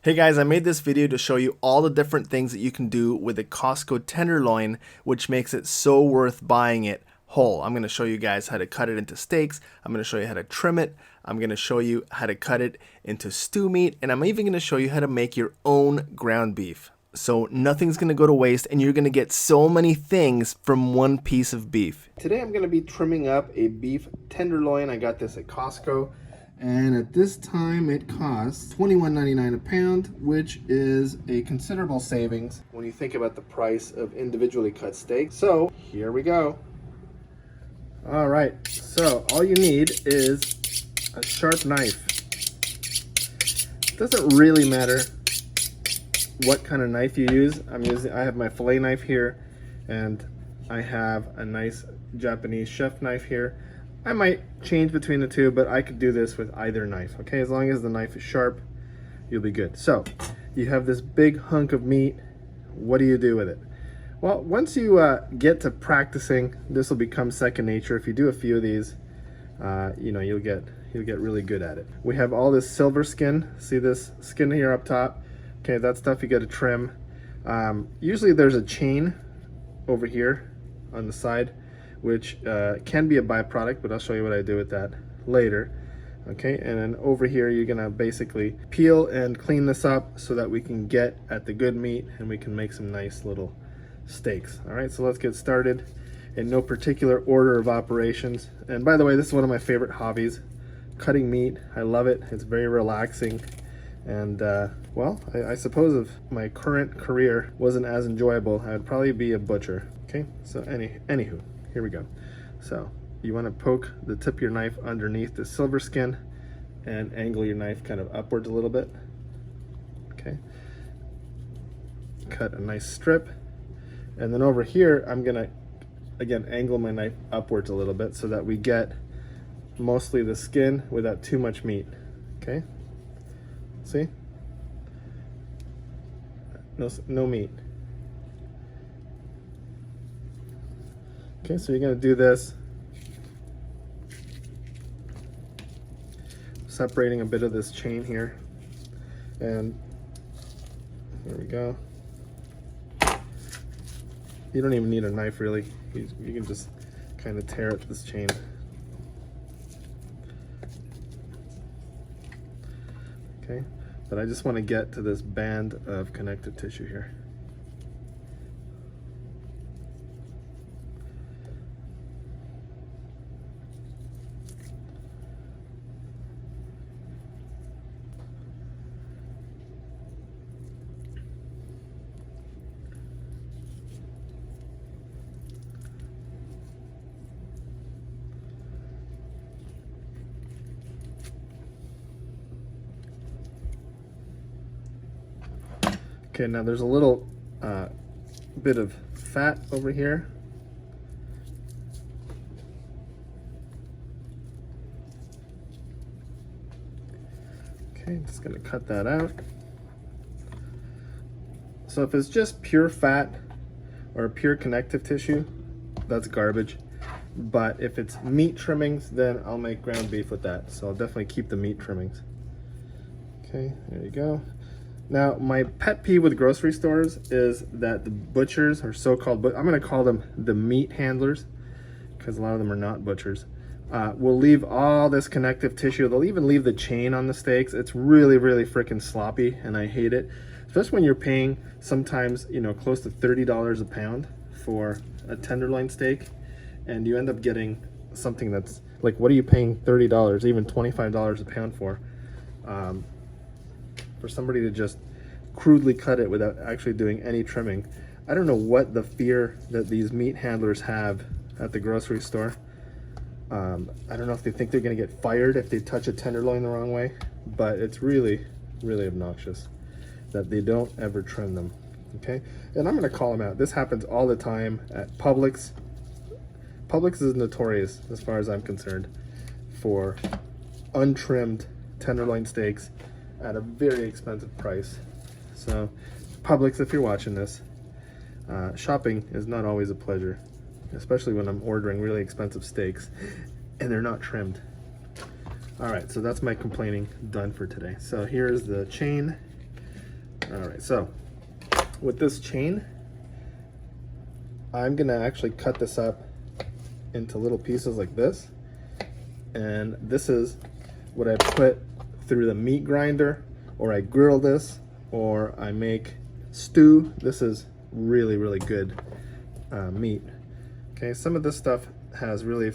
Hey guys, I made this video to show you all the different things that you can do with a Costco tenderloin, which makes it so worth buying it whole. I'm going to show you guys how to cut it into steaks. I'm going to show you how to trim it. I'm going to show you how to cut it into stew meat. And I'm even going to show you how to make your own ground beef. So nothing's going to go to waste and you're going to get so many things from one piece of beef. Today I'm going to be trimming up a beef tenderloin. I got this at Costco. And at this time it costs $21.99 a pound, which is a considerable savings when you think about the price of individually cut steaks. So here we go. All right, so all you need is a sharp knife. It doesn't really matter what kind of knife you use. I have my filet knife here, and I have a nice Japanese chef knife here. I might change between the two, but I could do this with either knife, okay? As long as the knife is sharp, you'll be good. So, you have this big hunk of meat. What do you do with it? Well, once you get to practicing, this will become second nature. If you do a few of these, you'll get really good at it. We have all this silver skin. See this skin here up top? Okay, that stuff you got to trim. Usually there's a chain over here on the side, which can be a byproduct, but I'll show you what I do with that later. Okay, and then over here you're gonna basically peel and clean this up so that we can get at the good meat and we can make some nice little steaks. All right, so let's get started in no particular order of operations. And by the way, this is one of my favorite hobbies, cutting meat. I love it. It's very relaxing. And well, I suppose if my current career wasn't as enjoyable, I would probably be a butcher. Okay, so anywho. Here we go. So you want to poke the tip of your knife underneath the silver skin and angle your knife kind of upwards a little bit. Okay. Cut a nice strip. And then over here, I'm going to, again, angle my knife upwards a little bit so that we get mostly the skin without too much meat. Okay. See? No meat. Okay, so you're going to do this, separating a bit of this chain here, and there we go. You don't even need a knife really, you can just kind of tear at this chain. Okay, but I just want to get to this band of connective tissue here. Okay, now there's a little bit of fat over here. Okay, just gonna cut that out. So if it's just pure fat or pure connective tissue, that's garbage. But if it's meat trimmings, then I'll make ground beef with that. So I'll definitely keep the meat trimmings. Okay, there you go. Now, my pet peeve with grocery stores is that the butchers, or so-called, but I'm going to call them the meat handlers, because a lot of them are not butchers, will leave all this connective tissue. They'll even leave the chain on the steaks. It's really, really freaking sloppy, and I hate it. Especially when you're paying sometimes, close to $30 a pound for a tenderloin steak, and you end up getting something that's like, what are you paying $30, even $25 a pound for somebody to just crudely cut it without actually doing any trimming? I don't know what the fear that these meat handlers have at the grocery store. I don't know if they think they're going to get fired if they touch a tenderloin the wrong way, but it's really, really obnoxious that they don't ever trim them. Okay, and I'm going to call them out. This happens all the time at Publix. Publix is notorious, as far as I'm concerned, for untrimmed tenderloin steaks at a very expensive price. So Publix, if you're watching this, shopping is not always a pleasure, especially when I'm ordering really expensive steaks and they're not trimmed. All right, so that's my complaining done for today. So here's the chain. All right, so with this chain, I'm gonna actually cut this up into little pieces like this. And this is what I put through the meat grinder, or I grill this, or I make stew. This is really, really good meat. Okay, some of this stuff has really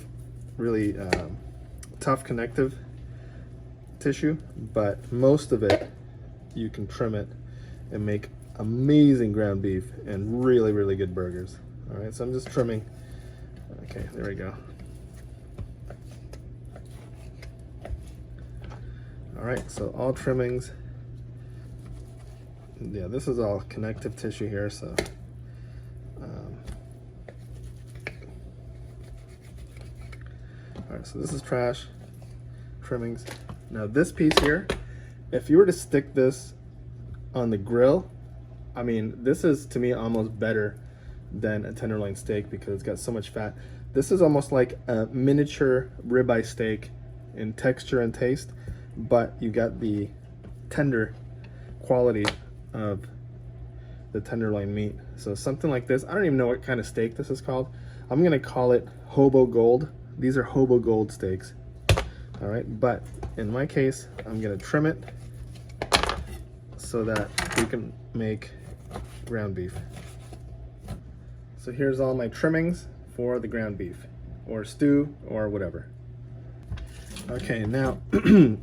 tough connective tissue, but most of it, you can trim it and make amazing ground beef and really, really good burgers. All right, so I'm just trimming. Okay, there we go. All right, so all trimmings. Yeah, this is all connective tissue here, so all right, so this is trash, trimmings. Now this piece here, if you were to stick this on the grill, I mean, this is to me almost better than a tenderloin steak because it's got so much fat. This is almost like a miniature ribeye steak in texture and taste, but you got the tender quality of the tenderloin meat. So something like this, I don't even know what kind of steak this is called. I'm gonna call it Hobo Gold. These are Hobo Gold steaks. All right, but in my case, I'm gonna trim it so that we can make ground beef. So here's all my trimmings for the ground beef, or stew, or whatever. Okay, now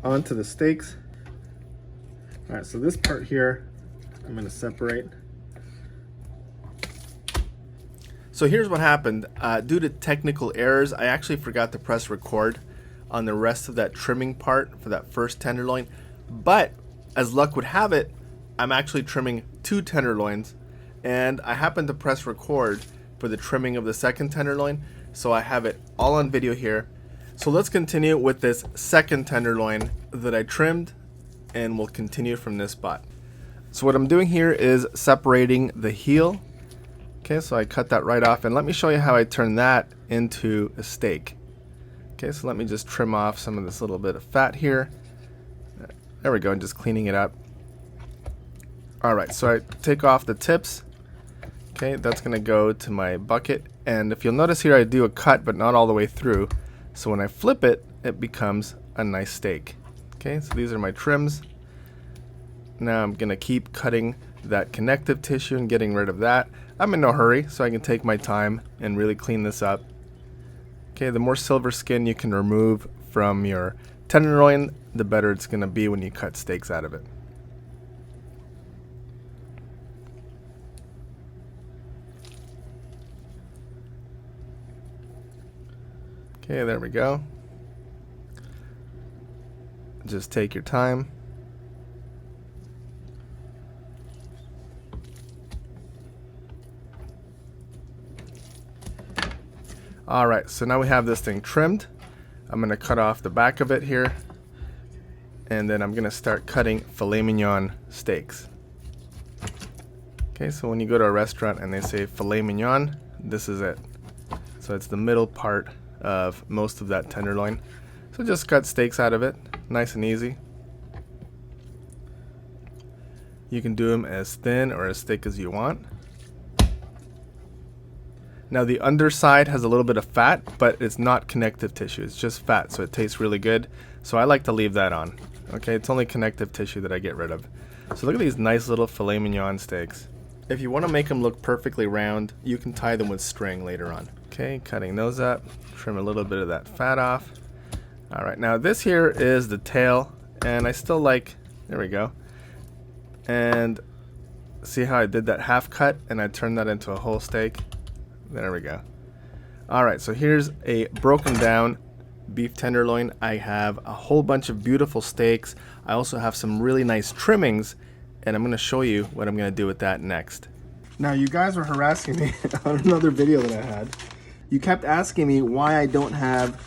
on to the steaks. All right, so this part here, I'm gonna separate. So here's what happened. Due to technical errors, I actually forgot to press record on the rest of that trimming part for that first tenderloin. But as luck would have it, I'm actually trimming 2 tenderloins, and I happened to press record for the trimming of the second tenderloin, so I have it all on video here. So let's continue with this second tenderloin that I trimmed, and we'll continue from this spot. So what I'm doing here is separating the heel. Okay, so I cut that right off, and let me show you how I turn that into a steak. Okay, so let me just trim off some of this little bit of fat here. There we go, and just cleaning it up. All right, so I take off the tips. Okay, that's gonna go to my bucket, and if you'll notice here, I do a cut, but not all the way through. So when I flip it, it becomes a nice steak. Okay, so these are my trims. Now I'm gonna keep cutting that connective tissue and getting rid of that. I'm in no hurry, so I can take my time and really clean this up. Okay, the more silver skin you can remove from your tenderloin, the better it's gonna be when you cut steaks out of it. Okay, there we go. Just take your time. All right, so now we have this thing trimmed. I'm gonna cut off the back of it here, and then I'm gonna start cutting filet mignon steaks. Okay, so when you go to a restaurant and they say filet mignon, this is it. So it's the middle part of most of that tenderloin. So just cut steaks out of it, nice and easy. You can do them as thin or as thick as you want. Now the underside has a little bit of fat, but it's not connective tissue, it's just fat, so it tastes really good. So I like to leave that on. Okay, it's only connective tissue that I get rid of. So look at these nice little filet mignon steaks. If you want to make them look perfectly round, you can tie them with string later on. Okay, cutting those up, trim a little bit of that fat off. All right, now this here is the tail, and I still like, there we go. And see how I did that half cut and I turned that into a whole steak? There we go. All right, so here's a broken down beef tenderloin. I have a whole bunch of beautiful steaks. I also have some really nice trimmings, and I'm gonna show you what I'm gonna do with that next. Now you guys were harassing me on another video that I had. You kept asking me why I don't have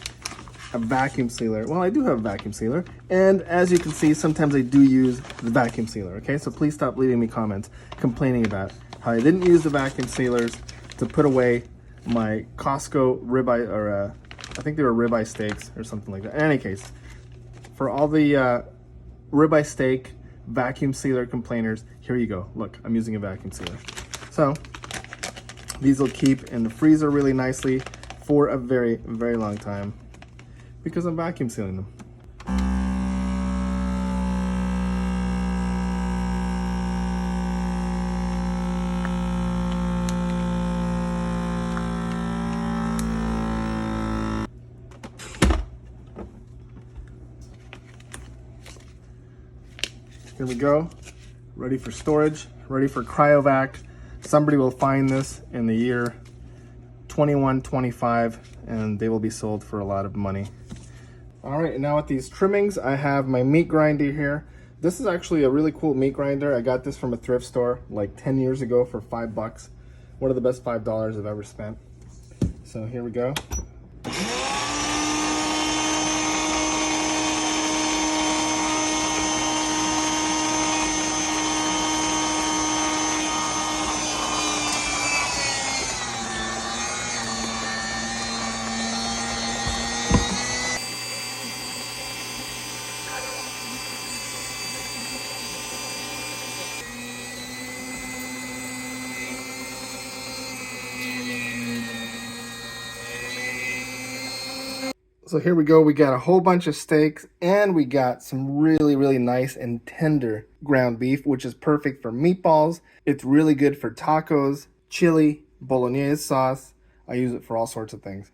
a vacuum sealer. Well, I do have a vacuum sealer, and as you can see, sometimes I do use the vacuum sealer, okay? So please stop leaving me comments complaining about how I didn't use the vacuum sealers to put away my Costco ribeye, or I think they were ribeye steaks or something like that. In any case, for all the ribeye steak vacuum sealer complainers, here you go. Look, I'm using a vacuum sealer. So these will keep in the freezer really nicely for a very, very long time because I'm vacuum sealing them. Here we go, ready for storage, ready for cryovac. Somebody will find this in the year 2125 and they will be sold for a lot of money. All right, and now with these trimmings, I have my meat grinder here. This is actually a really cool meat grinder. I got this from a thrift store like 10 years ago for $5. One of the best $5 I've ever spent. So here we go. So here we go, we got a whole bunch of steaks and we got some really, really nice and tender ground beef, which is perfect for meatballs. It's really good for tacos, chili, bolognese sauce. I use it for all sorts of things.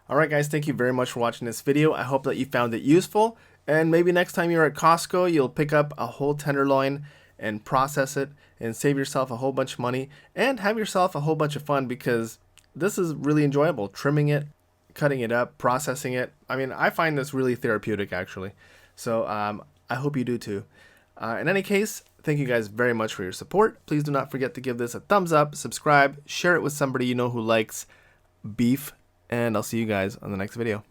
All right, guys, thank you very much for watching this video. I hope that you found it useful. And maybe next time you're at Costco, you'll pick up a whole tenderloin and process it and save yourself a whole bunch of money and have yourself a whole bunch of fun because this is really enjoyable, trimming it, cutting it up, processing it. I mean, I find this really therapeutic actually. So I hope you do too. In any case, thank you guys very much for your support. Please do not forget to give this a thumbs up, subscribe, share it with somebody you know who likes beef, and I'll see you guys on the next video.